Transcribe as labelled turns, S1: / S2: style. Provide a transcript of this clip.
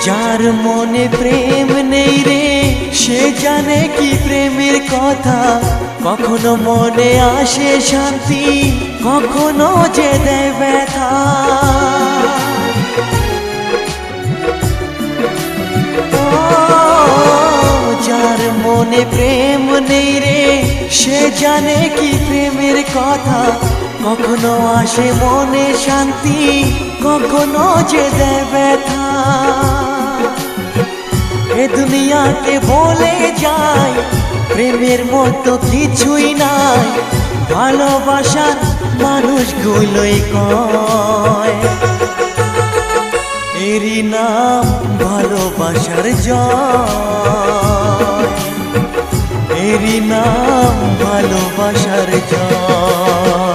S1: যার মনে প্রেম নেই রে সে জানে কি প্রেমের কথা। কখনো মনে আসে শান্তি, কখনো যে দেয় ব্যথা। যার মনে প্রেম নেই রে সে জানে কি প্রেমের কথা। কখনো আসে মনে শান্তি, কখনো যে দেয় ব্যথা। এ দুনিয়াকে বলে যায় প্রেমের মতো কিছুই নাই। ভালোবাসার মানুষগুলোই কয় এরই নাম ভালোবাসার জয়, এরই নাম ভালোবাসার জয়।